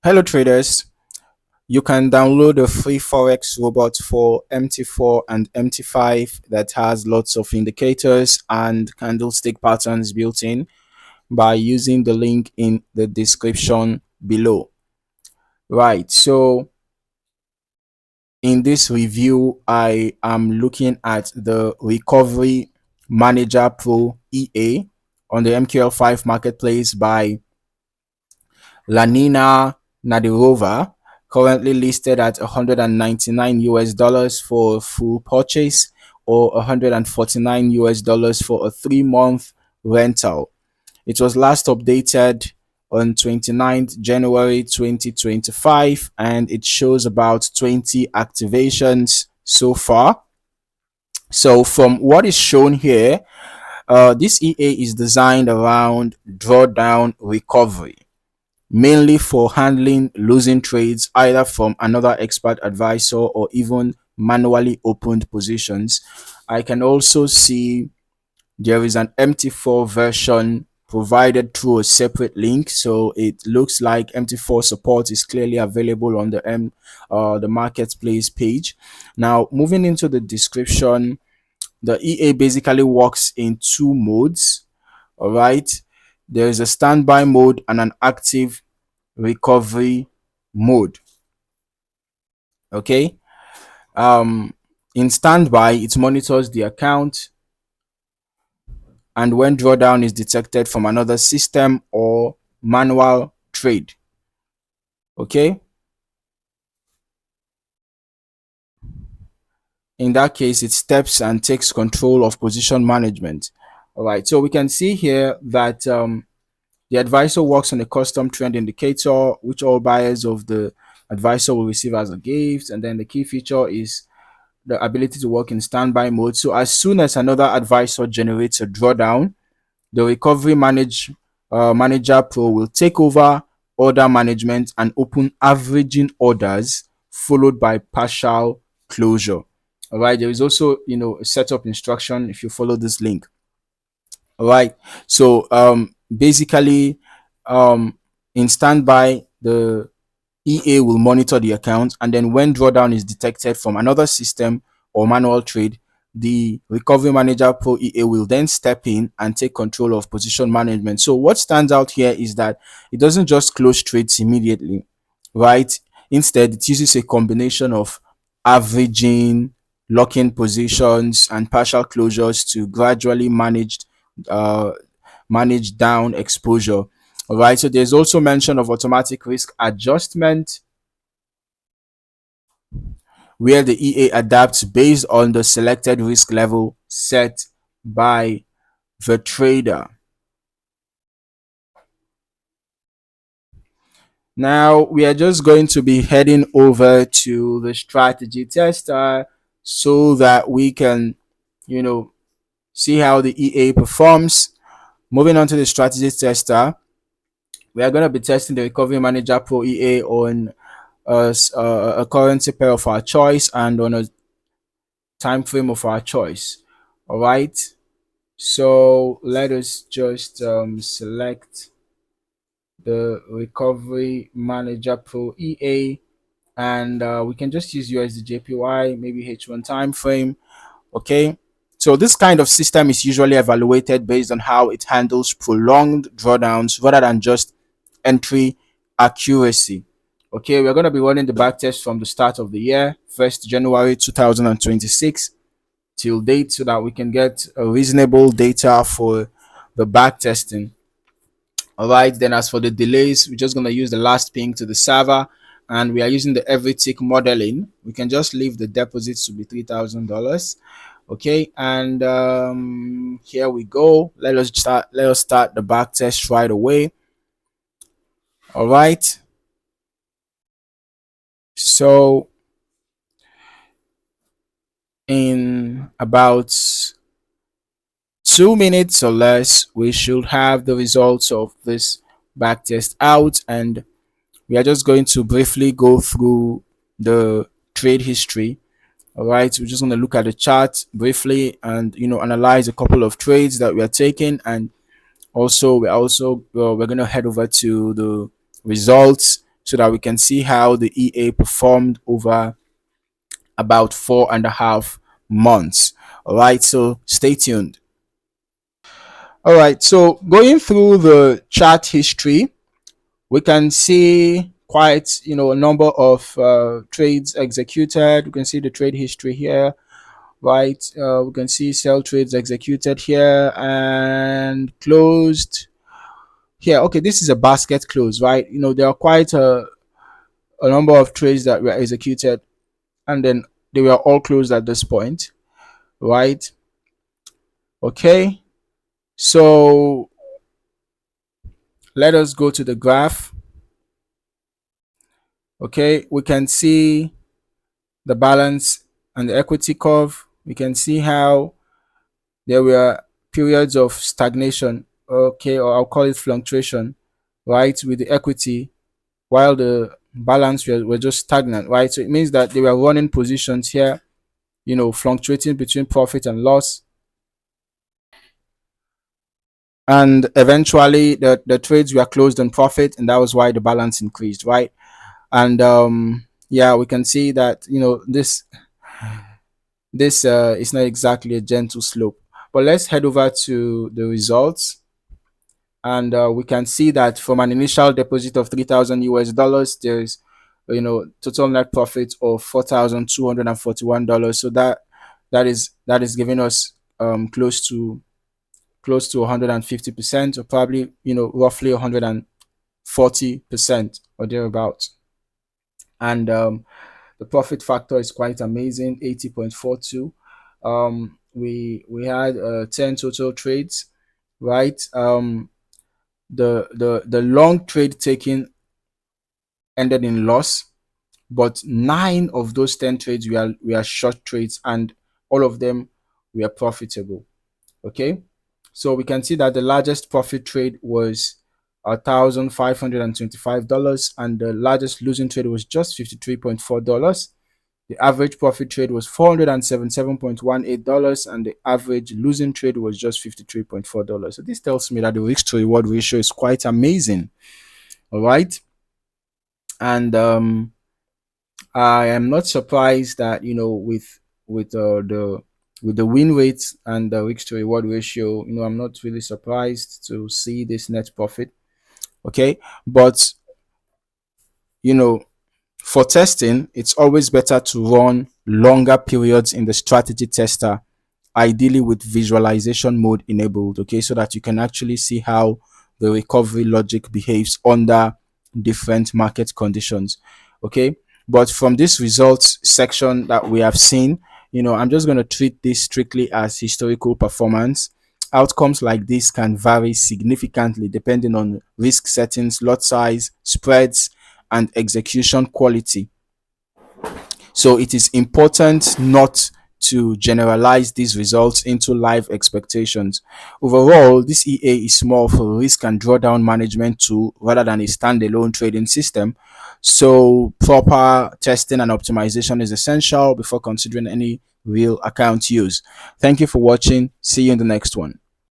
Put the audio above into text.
Hello traders, you can download a free Forex robot for MT4 and MT5 that has lots of indicators and candlestick patterns built in by using the link in the description below. Right, so in this review, I am looking at the Recovery Manager Pro EA on the MQL5 Marketplace by Lanina Nadirova, currently listed at 199 US dollars for a full purchase or 149 US dollars for a 3-month rental. It was last updated on 29th January 2025 and it shows about 20 activations so far. So from what is shown here, this EA is designed around drawdown recovery, mainly for handling losing trades either from another expert advisor or even manually opened positions. I can also see there is an MT4 version provided through a separate link, so it looks like MT4 support is clearly available on the marketplace page. Now, moving into the description, the EA basically works in two modes. All right, there is a standby mode and an active recovery mode. Okay, in standby, it monitors the account, and when drawdown is detected from another system or manual trade. Okay, in that case, it steps and takes control of position management. All right, so we can see here that the advisor works on a custom trend indicator, which all buyers of the advisor will receive as a gift. And then the key feature is the ability to work in standby mode. So as soon as another advisor generates a drawdown, the Recovery Manager Pro will take over order management and open averaging orders, followed by partial closure. All right. There is also, a setup instruction if you follow this link. All right. So basically, in standby, the EA will monitor the account, and then when drawdown is detected from another system or manual trade, the Recovery Manager Pro EA will then step in and take control of position management. So what stands out here is that it doesn't just close trades immediately, right? Instead, it uses a combination of averaging, locking positions, and partial closures to gradually uh, manage down exposure. All right, so there's also mention of automatic risk adjustment, where the EA adapts based on the selected risk level set by the trader. Now we are just going to be heading over to the strategy tester so that we can, see how the EA performs. Moving on to the strategy tester, we are going to be testing the Recovery Manager Pro EA on a currency pair of our choice and on a time frame of our choice. All right, so let us just select the Recovery Manager Pro EA, and we can just use USDJPY, maybe H1 time frame. Okay, so this kind of system is usually evaluated based on how it handles prolonged drawdowns rather than just entry accuracy. Okay, we're going to be running the backtest from the start of the year, 1st January 2026 till date, so that we can get a reasonable data for the backtesting. All right, then as for the delays, we're just going to use the last ping to the server, and we are using the every tick modeling. We can just leave the deposits to be $3,000. Okay, and here we go. Let us start the backtest right away. All right, so in about 2 minutes or less, we should have the results of this backtest out, and we are just going to briefly go through the trade history. All right, we're just going to look at the chart briefly and analyze a couple of trades that we are taking, and also we're going to head over to the results so that we can see how the EA performed over about 4.5 months. All right, so stay tuned. All right, so going through the chart history, we can see quite a number of trades executed. We can see the trade history here, right? We can see sell trades executed here and closed here. Okay, this is a basket close, right? There are quite a number of trades that were executed, and then they were all closed at this point, right? Okay, so let us go to the graph. Okay, we can see the balance and the equity curve. We can see how there were periods of stagnation, okay, or I'll call it fluctuation, right, with the equity, while the balance were just stagnant, right? So it means that they were running positions here, fluctuating between profit and loss. And eventually the trades were closed on profit, and that was why the balance increased, right? And yeah, we can see that this is not exactly a gentle slope. But let's head over to the results, and we can see that from an initial deposit of 3,000 US dollars, there's total net profit of $4,241. So that is giving us close to 150%, or probably roughly 140% or thereabouts. And the profit factor is quite amazing, 80.42. We had 10 total trades, right? The long trade taking ended in loss, but 9 of those 10 trades were short trades, and all of them were profitable. Okay, so we can see that the largest profit trade was $1,525, and the largest losing trade was just $53.4. The average profit trade was $477.18, and the average losing trade was just $53.4. So this tells me that the risk to reward ratio is quite amazing. All right, and I am not surprised that with the win rate and the risk to reward ratio, I'm not really surprised to see this net profit. Okay, but for testing, it's always better to run longer periods in the strategy tester, ideally with visualization mode enabled, okay, so that you can actually see how the recovery logic behaves under different market conditions. Okay, but from this results section that we have seen, I'm just going to treat this strictly as historical performance. Outcomes like this can vary significantly depending on risk settings, lot size, spreads, and execution quality. So it is important not to generalize these results into live expectations. Overall, this EA is more of a risk and drawdown management tool rather than a standalone trading system. So proper testing and optimization is essential before considering any real account use. Thank you for watching. See you in the next one.